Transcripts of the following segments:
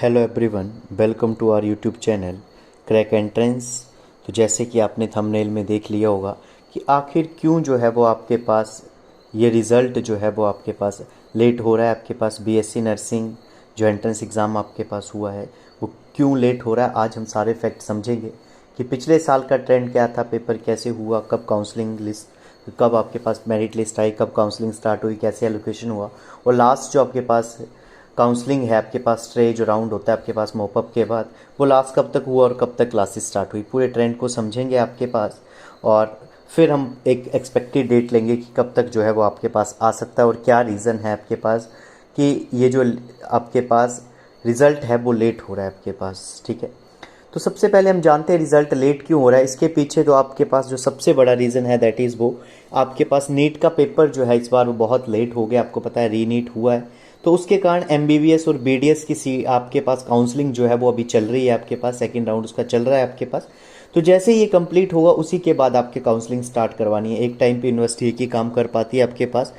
Hello everyone, welcome to our YouTube channel crack entrance. तो जैसे कि आपने थंबनेल में देख लिया होगा कि आखिर क्यों जो है वो आपके पास ये रिज़ल्ट जो है वो आपके पास लेट हो रहा है। आपके पास बीएससी नर्सिंग जो एंट्रेंस एग्ज़ाम आपके पास हुआ है वो क्यों लेट हो रहा है। आज हम सारे फैक्ट समझेंगे कि पिछले साल का ट्रेंड क्या था, पेपर कैसे हुआ, कब काउंसलिंग लिस्ट, कब आपके पास मेरिट लिस्ट आई, कब काउंसलिंग स्टार्ट हुई, कैसे एलोकेशन हुआ, और लास्ट जो आपके पास काउंसलिंग है, आपके पास स्ट्रे जो राउंड होता है आपके पास मॉपअप के बाद, वो लास्ट कब तक हुआ और कब तक क्लासेस स्टार्ट हुई। पूरे ट्रेंड को समझेंगे आपके पास, और फिर हम एक एक्सपेक्टेड डेट लेंगे कि कब तक जो है वो आपके पास आ सकता है और क्या रीज़न है आपके पास कि ये जो आपके पास रिज़ल्ट है वो लेट हो रहा है आपके पास। ठीक है, तो सबसे पहले हम जानते हैं रिज़ल्ट लेट क्यों हो रहा है। इसके पीछे जो आपके पास जो सबसे बड़ा रीज़न है दैट इज़ वो आपके पास नीट का पेपर जो है इस बार वो बहुत लेट हो गया। आपको पता है रीनीट हुआ है, तो उसके कारण एमबीबीएस और बीडीएस की सी आपके पास काउंसलिंग जो है वो अभी चल रही है। आपके पास सेकंड राउंड उसका चल रहा है आपके पास। तो जैसे ही ये कंप्लीट होगा उसी के बाद आपके काउंसलिंग स्टार्ट करवानी है। एक टाइम पे यूनिवर्सिटी एक ही काम कर पाती है आपके पास,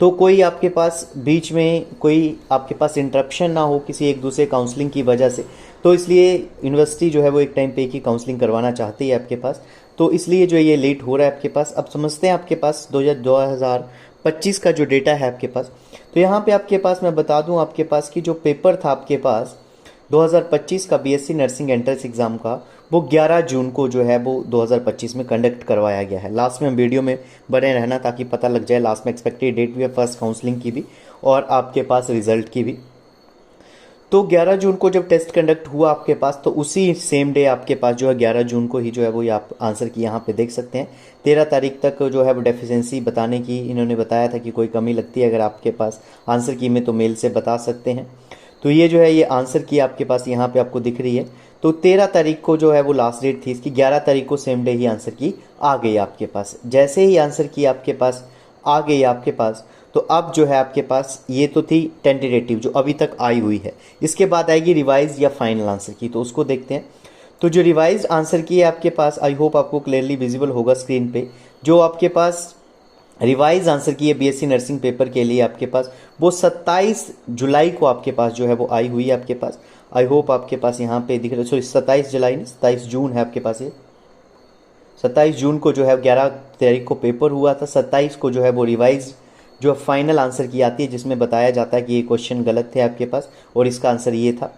तो कोई आपके पास बीच में कोई आपके पास इंटरप्शन ना हो किसी एक दूसरे काउंसलिंग की वजह से। तो इसलिए यूनिवर्सिटी जो है वो एक टाइम पे एक ही काउंसलिंग करवाना चाहती है आपके पास, तो इसलिए जो ये लेट हो रहा है आपके पास। अब समझते हैं आपके पास 2025 का जो डेटा है आपके पास। तो यहाँ पे आपके पास मैं बता दूँ आपके पास कि जो पेपर था आपके पास 2025 का बीएससी नर्सिंग एंट्रेंस एग्ज़ाम का, वो 11 जून को जो है वो 2025 में कंडक्ट करवाया गया है। लास्ट में वीडियो में बने रहना ताकि पता लग जाए। लास्ट में एक्सपेक्टेड डेट भी है फर्स्ट काउंसलिंग की भी और आपके पास रिजल्ट की भी। तो 11 जून को जब टेस्ट कंडक्ट हुआ आपके पास, तो उसी सेम डे आपके पास जो है 11 जून को ही जो है वो आप आंसर की यहाँ पे देख सकते हैं। 13 तारीख तक जो है वो डेफिशिएंसी बताने की इन्होंने बताया था कि कोई कमी लगती है अगर आपके पास आंसर की में तो मेल से बता सकते हैं। तो ये जो है ये आंसर की आपके पास यहाँ पे आपको दिख रही है। तो 13 तारीख को जो है वो लास्ट डेट थी इसकी, 11 तारीख को सेम डे ही आंसर की आ गई आपके पास। जैसे ही आंसर की आपके पास आ गई आपके पास, तो अब जो है आपके पास ये तो थी टेंटेटिव जो अभी तक आई हुई है। इसके बाद आएगी रिवाइज या फाइनल आंसर की, तो उसको देखते हैं। तो जो रिवाइज आंसर की है आपके पास, आई होप आपको क्लियरली विजिबल होगा स्क्रीन पे। जो आपके पास रिवाइज आंसर की है बीएससी नर्सिंग पेपर के लिए आपके पास, वो 27 जुलाई को आपके पास जो है वो आई हुई है आपके पास। आई होप आपके पास यहाँ पे दिख रहा है, सॉरी 27 जुलाई नहीं 27 जून है आपके पास। ये 27 जून को जो है 11 तारीख को पेपर हुआ था। 27 को जो है वो रिवाइज जो फाइनल आंसर की आती है, जिसमें बताया जाता है कि ये क्वेश्चन गलत थे आपके पास और इसका आंसर ये था।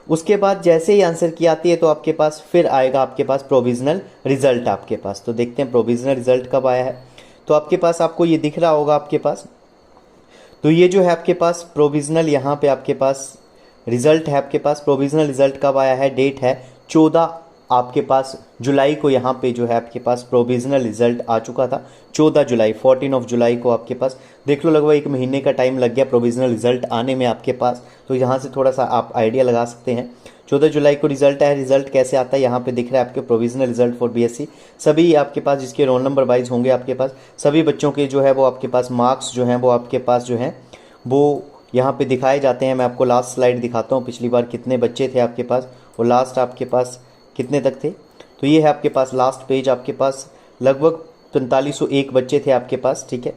उसके बाद जैसे ही आंसर की आती है तो आपके पास फिर आएगा आपके पास प्रोविजनल रिजल्ट आपके पास। तो देखते हैं प्रोविजनल रिजल्ट कब आया है। तो आपके पास आपको ये दिख रहा होगा आपके पास। तो ये जो है आपके पास प्रोविजनल यहाँ पे आपके पास रिजल्ट है आपके पास। प्रोविजनल रिजल्ट कब आया है, डेट है 14 आपके पास जुलाई को। यहाँ पे जो है आपके पास प्रोविजनल रिजल्ट आ चुका था 14 जुलाई, 14 ऑफ जुलाई को आपके पास। देख लो लगभग 1 महीने का टाइम लग गया प्रोविजनल रिजल्ट आने में आपके पास। तो यहाँ से थोड़ा सा आप आइडिया लगा सकते हैं। 14 जुलाई को रिजल्ट है। रिजल्ट कैसे आता है, यहाँ पे दिख रहा है आपके प्रोविजनल रिजल्ट फॉर बीएससी। सभी आपके पास जिसके रोल नंबर वाइज होंगे आपके पास, सभी बच्चों के जो है वो आपके पास मार्क्स जो हैं वो आपके पास जो हैं वो यहाँ पे दिखाए जाते हैं। मैं आपको लास्ट स्लाइड दिखाता हूँ, पिछली बार कितने बच्चे थे आपके पास और लास्ट आपके पास कितने तक थे। तो ये है आपके पास लास्ट पेज। आपके पास लगभग 4501 बच्चे थे आपके पास, ठीक है,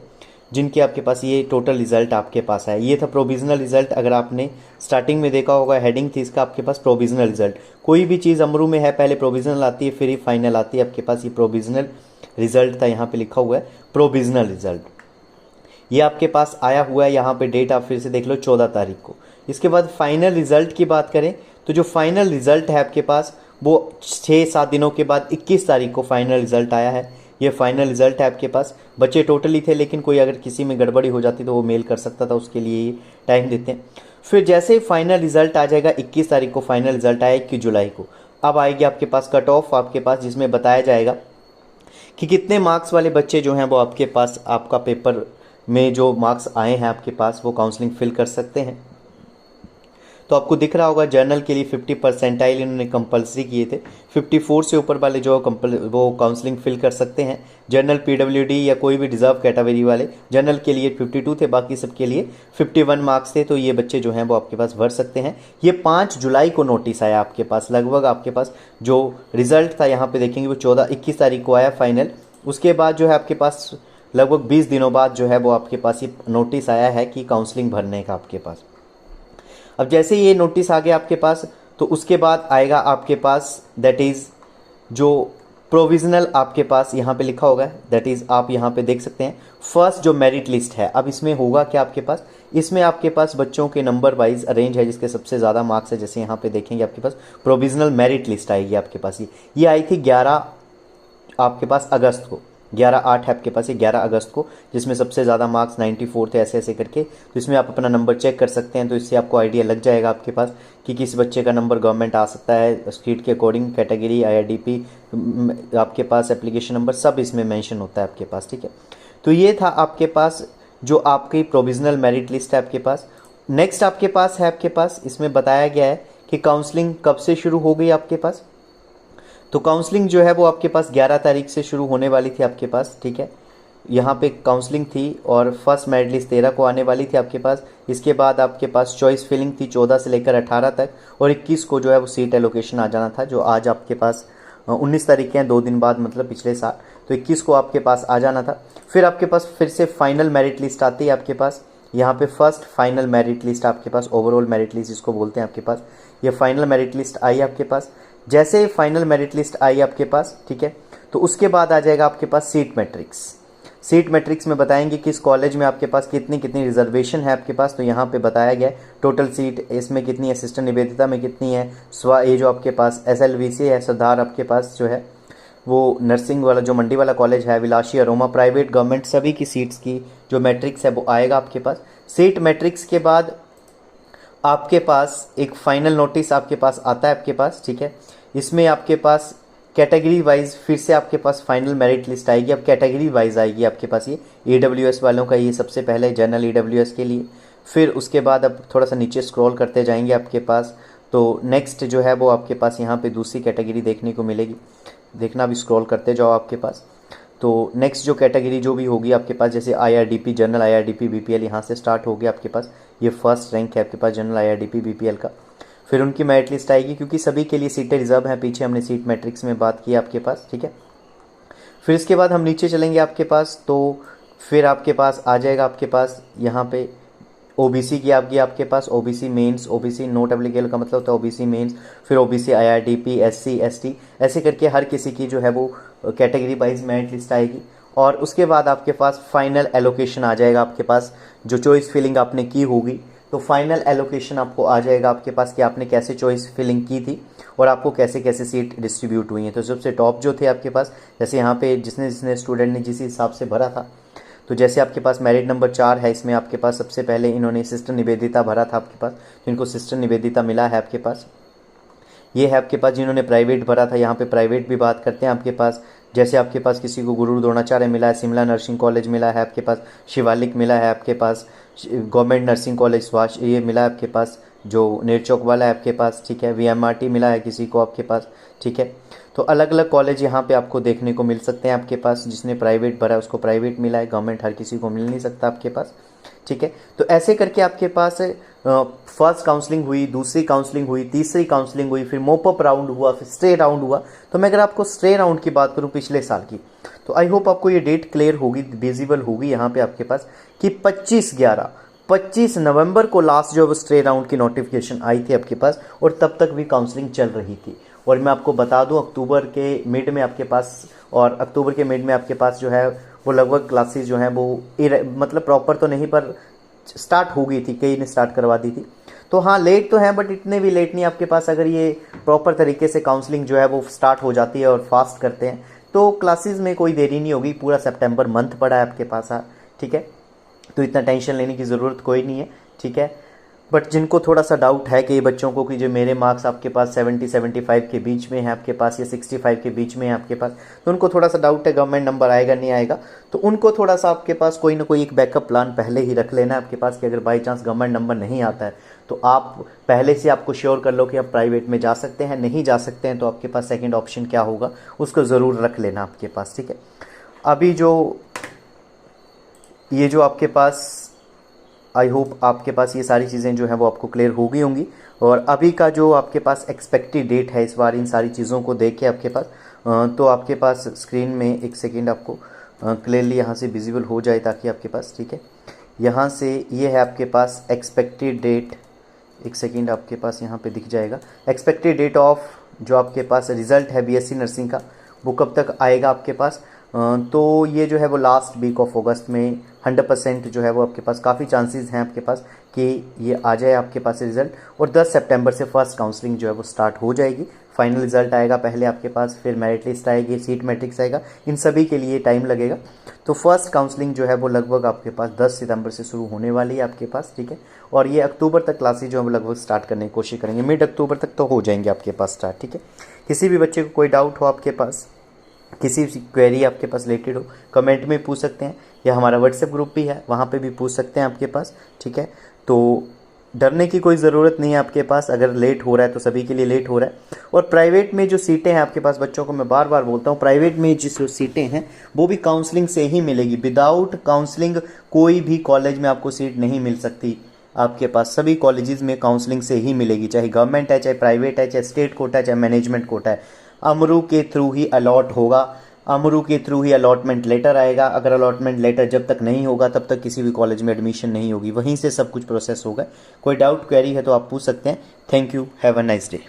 जिनके आपके पास ये टोटल रिजल्ट आपके पास है। ये था प्रोविजनल रिजल्ट। अगर आपने स्टार्टिंग में देखा होगा हेडिंग थी इसका आपके पास प्रोविजनल रिजल्ट। कोई भी चीज़ अमरू में है पहले प्रोविजनल आती है फिर ही फाइनल आती है आपके पास। ये प्रोविजनल रिजल्ट था, यहाँ पे लिखा हुआ है प्रोविजनल रिजल्ट। ये आपके पास आया हुआ है, यहाँ पे डेट आप फिर से देख लो 14 तारीख को। इसके बाद फाइनल रिजल्ट की बात करें तो जो फाइनल रिजल्ट है आपके पास वो 6-7 दिनों के बाद 21 तारीख को फाइनल रिजल्ट आया है। ये फाइनल रिजल्ट है आपके पास। बच्चे टोटली थे लेकिन कोई अगर किसी में गड़बड़ी हो जाती तो वो मेल कर सकता था, उसके लिए ये टाइम देते हैं। फिर जैसे ही फाइनल रिजल्ट आ जाएगा 21 तारीख को फाइनल रिजल्ट आया 21 जुलाई को। अब आएगी आपके पास कट ऑफ आपके पास, जिसमें बताया जाएगा कि कितने मार्क्स वाले बच्चे जो हैं वो आपके पास आपका पेपर में जो मार्क्स आए हैं आपके पास वो काउंसलिंग फिल कर सकते हैं। तो आपको दिख रहा होगा जर्नल के लिए 50 परसेंटाइल इन्होंने कंपलसरी किए थे। 54 से ऊपर वाले जो वो काउंसलिंग फिल कर सकते हैं। जनरल पीडब्ल्यूडी या कोई भी रिजर्व कैटेगरी वाले जनरल के लिए 52 थे, बाकी सब के लिए 51 मार्क्स थे। तो ये बच्चे जो हैं वो आपके पास भर सकते हैं। ये 5 जुलाई को नोटिस आया आपके पास। लगभग आपके पास जो रिजल्ट था यहाँ पे देखेंगे वो 21 तारीख को आया फाइनल। उसके बाद जो है आपके पास लगभग 20 दिनों बाद जो है वो आपके पास ये नोटिस आया है कि काउंसलिंग भरने का आपके पास। अब जैसे ये नोटिस आ गया आपके पास, तो उसके बाद आएगा आपके पास दैट इज़ जो प्रोविजनल आपके पास यहाँ पे लिखा होगा, दैट इज़ आप यहाँ पे देख सकते हैं फर्स्ट जो मेरिट लिस्ट है। अब इसमें होगा क्या आपके पास, इसमें आपके पास बच्चों के नंबर वाइज अरेंज है, जिसके सबसे ज़्यादा मार्क्स है। जैसे यहाँ पे देखेंगे आपके पास प्रोविजनल मेरिट लिस्ट आएगी आपके पास, ये आई थी 11 आपके पास अगस्त को, 11/8 है आपके पास, ये 11 अगस्त को, जिसमें सबसे ज़्यादा मार्क्स 94 थे, ऐसे ऐसे करके। तो इसमें आप अपना नंबर चेक कर सकते हैं, तो इससे आपको आइडिया लग जाएगा आपके पास कि किस बच्चे का नंबर गवर्नमेंट आ सकता है, स्ट्रीट के अकॉर्डिंग, कैटेगरी, IRDP, आपके पास एप्लीकेशन नंबर सब इसमें मेंशन होता है आपके पास, ठीक है। तो ये था आपके पास जो आपकी प्रोविजनल मेरिट लिस्ट है आपके पास। नेक्स्ट आपके पास है, आपके पास इसमें बताया गया है कि काउंसलिंग कब से शुरू हो गई आपके पास। तो काउंसलिंग जो है वो आपके पास 11 तारीख से शुरू होने वाली थी आपके पास, ठीक है। यहाँ पे काउंसलिंग थी और फर्स्ट मेरिट लिस्ट 13 को आने वाली थी आपके पास। इसके बाद आपके पास चॉइस फिलिंग थी 14 से लेकर 18 तक, और 21 को जो है वो सीट एलोकेशन आ जाना था, जो आज आपके पास 19 तारीख के हैं, 2 दिन बाद, मतलब पिछले साल। तो 21 को आपके पास आ जाना था। फिर आपके पास फिर से फाइनल मेरिट लिस्ट आती है आपके पास। यहाँ पे फर्स्ट फाइनल मेरिट लिस्ट आपके पास, ओवरऑल मेरिट लिस्ट जिसको बोलते हैं आपके पास, ये फाइनल मेरिट लिस्ट आई आपके पास। जैसे फाइनल मेरिट लिस्ट आई आपके पास, ठीक है, तो उसके बाद आ जाएगा आपके पास सीट मैट्रिक्स। सीट मैट्रिक्स में बताएंगे किस कॉलेज में आपके पास कितनी कितनी रिजर्वेशन है आपके पास। तो यहाँ पे बताया गया है टोटल सीट इसमें कितनी, असिस्टेंट निवेदिता में कितनी है, ये जो आपके पास SLVC है सरदार आपके पास जो है वो नर्सिंग वाला जो मंडी वाला कॉलेज है, विलासी, अरोमा, प्राइवेट, गवर्नमेंट, सभी की सीट्स की जो मैट्रिक्स है वो आएगा आपके पास। सीट मैट्रिक्स के बाद आपके पास एक फाइनल नोटिस आपके पास आता है आपके पास, ठीक है। इसमें आपके पास कैटेगरी वाइज फिर से आपके पास फाइनल मेरिट लिस्ट आएगी। अब कैटेगरी वाइज आएगी आपके पास, ये EWS वालों का ये सबसे पहले जनरल EWS के लिए। फिर उसके बाद अब थोड़ा सा नीचे स्क्रॉल करते जाएंगे आपके पास, तो नेक्स्ट जो है वो आपके पास यहाँ पे दूसरी कैटेगरी देखने को मिलेगी। देखना भी स्क्रॉल करते जाओ आपके पास। तो नेक्स्ट जो कैटेगरी जो भी होगी आपके पास, जैसे IRDP, जनरल IRDP BPL यहाँ से स्टार्ट हो गया आपके पास, ये फर्स्ट रैंक है आपके पास जनरल IRDP BPL का। फिर उनकी मेरिट लिस्ट आएगी, क्योंकि सभी के लिए सीटें रिजर्व हैं, पीछे हमने सीट मैट्रिक्स में बात की आपके पास, ठीक है। फिर इसके बाद हम नीचे चलेंगे आपके पास, तो फिर आपके पास आ जाएगा आपके पास यहाँ पे OBC की आपके पास OBC means, OBC not applicable का मतलब होता है OBC मेंस, फिर OBC IRDP, SC ST, ऐसे करके हर किसी की जो है वो कैटेगरी वाइज मेरिट लिस्ट आएगी। और उसके बाद आपके पास फाइनल एलोकेशन आ जाएगा आपके पास, जो चॉइस फिलिंग आपने की होगी, तो फाइनल एलोकेशन आपको आ जाएगा आपके पास कि आपने कैसे चॉइस फिलिंग की थी और आपको कैसे कैसे सीट डिस्ट्रीब्यूट हुई हैं। तो सबसे टॉप जो थे आपके पास, जैसे यहाँ पे जिसने जिसने स्टूडेंट ने जिस हिसाब से भरा था, तो जैसे आपके पास मेरिट नंबर 4 है, इसमें आपके पास सबसे पहले इन्होंने सिस्टर निवेदिता भरा था आपके पास, तो इनको सिस्टर निवेदिता मिला है आपके पास। ये है आपके पास जिन्होंने प्राइवेट भरा था, यहाँ पे प्राइवेट भी बात करते हैं आपके पास। जैसे आपके पास किसी को गुरु द्रोणाचार्य मिला है, शिमला नर्सिंग कॉलेज मिला है आपके पास, शिवालिक मिला है आपके पास, गवर्नमेंट नर्सिंग कॉलेज स्वाश ये मिला है आपके पास, जो नेरचौक वाला है आपके पास, ठीक है। VMRT मिला है किसी को आपके पास, ठीक है। तो अलग अलग कॉलेज यहाँ पे आपको देखने को मिल सकते हैं आपके पास। जिसने प्राइवेट भरा है उसको प्राइवेट मिला है, गवर्नमेंट हर किसी को मिल नहीं सकता आपके पास, ठीक है। तो ऐसे करके आपके पास फर्स्ट काउंसलिंग हुई, दूसरी काउंसलिंग हुई, तीसरी काउंसलिंग हुई, फिर मोपअप राउंड हुआ, फिर स्टे राउंड हुआ। तो मैं अगर आपको स्टे राउंड की बात करूं पिछले साल की, तो आई होप आपको ये डेट क्लियर होगी, विजिबल होगी यहाँ पे आपके पास कि 25 नवंबर को लास्ट जो स्टे राउंड की नोटिफिकेशन आई थी आपके पास, और तब तक भी काउंसलिंग चल रही थी। और मैं आपको बता दूं अक्टूबर के मिड में आपके पास, और अक्टूबर के मिड में आपके पास जो है वो लगभग क्लासेस जो हैं वो मतलब प्रॉपर तो नहीं पर स्टार्ट हो गई थी, कई ने स्टार्ट करवा दी थी। तो हाँ लेट तो है, बट इतने भी लेट नहीं आपके पास। अगर ये प्रॉपर तरीके से काउंसलिंग जो है वो स्टार्ट हो जाती है और फास्ट करते हैं तो क्लासेस में कोई देरी नहीं होगी। पूरा सितंबर मंथ पड़ा है आपके पास, ठीक है। तो इतना टेंशन लेने की ज़रूरत कोई नहीं है, ठीक है। बट जिनको थोड़ा सा डाउट है कि ये बच्चों को कि जो मेरे मार्क्स आपके पास 70-75 के बीच में है आपके पास, या 65 के बीच में है आपके पास, तो उनको थोड़ा सा डाउट है गवर्नमेंट नंबर आएगा नहीं आएगा। तो उनको थोड़ा सा आपके पास कोई ना कोई एक बैकअप प्लान पहले ही रख लेना है आपके पास, कि अगर बाई चांस गवर्नमेंट नंबर नहीं आता है तो आप पहले से आपको श्योर कर लो कि आप प्राइवेट में जा सकते हैं। नहीं जा सकते हैं तो आपके पास सेकेंड ऑप्शन क्या होगा उसको ज़रूर रख लेना आपके पास, ठीक है। अभी ये जो आपके पास, आई होप आपके पास ये सारी चीज़ें जो हैं वो आपको क्लियर हो गई होंगी। और अभी का जो आपके पास एक्सपेक्टेड डेट है इस बार, इन सारी चीज़ों को देख के आपके पास, तो आपके पास स्क्रीन में एक सेकेंड आपको क्लियरली यहाँ से विजिबल हो जाए ताकि आपके पास, ठीक है। यहाँ से ये है आपके पास एक्सपेक्टेड डेट, एक सेकेंड, आपके पास यहाँ पे दिख जाएगा एक्सपेक्टेड डेट ऑफ जो आपके पास रिजल्ट है बीएससी नर्सिंग का, वो कब तक आएगा आपके पास। तो ये जो है वो लास्ट वीक ऑफ अगस्त में 100% जो है वो आपके पास काफ़ी चांसेस हैं आपके पास कि ये आ जाए आपके पास रिजल्ट। और 10 सितंबर से फर्स्ट काउंसलिंग जो है वो स्टार्ट हो जाएगी। फाइनल रिजल्ट आएगा पहले आपके पास, फिर मेरिट लिस्ट आएगी, सीट मैट्रिक्स आएगा, इन सभी के लिए टाइम लगेगा। तो फर्स्ट काउंसलिंग जो है वो लगभग आपके पास 10 सितंबर से शुरू होने वाली है आपके पास, ठीक है। और ये अक्टूबर तक क्लासेज जो है वो लगभग स्टार्ट करने की कोशिश करेंगे, मिड अक्टूबर तक तो हो जाएंगे आपके पास स्टार्ट, ठीक है। किसी भी बच्चे को कोई डाउट हो आपके पास, किसी भी क्वेरी आपके पास रिलेटेड हो, कमेंट में पूछ सकते हैं, या हमारा व्हाट्सएप ग्रुप भी है वहाँ पे भी पूछ सकते हैं आपके पास, ठीक है। तो डरने की कोई ज़रूरत नहीं है आपके पास, अगर लेट हो रहा है तो सभी के लिए लेट हो रहा है। और प्राइवेट में जो सीटें हैं आपके पास, बच्चों को मैं बार बार बोलता हूँ, प्राइवेट में जिस सीटें हैं वो भी काउंसलिंग से ही मिलेगी। विदाउट काउंसलिंग कोई भी कॉलेज में आपको सीट नहीं मिल सकती आपके पास। सभी कॉलेजेस में काउंसलिंग से ही मिलेगी, चाहे गवर्नमेंट है, चाहे प्राइवेट है, चाहे स्टेट कोटा है, चाहे मैनेजमेंट कोटा है। अमरू के थ्रू ही अलॉट होगा, अमरू के थ्रू ही अलॉटमेंट लेटर आएगा। अगर अलॉटमेंट लेटर जब तक नहीं होगा तब तक किसी भी कॉलेज में एडमिशन नहीं होगी, वहीं से सब कुछ प्रोसेस होगा। कोई डाउट क्वेरी है तो आप पूछ सकते हैं। Thank you, have a nice day.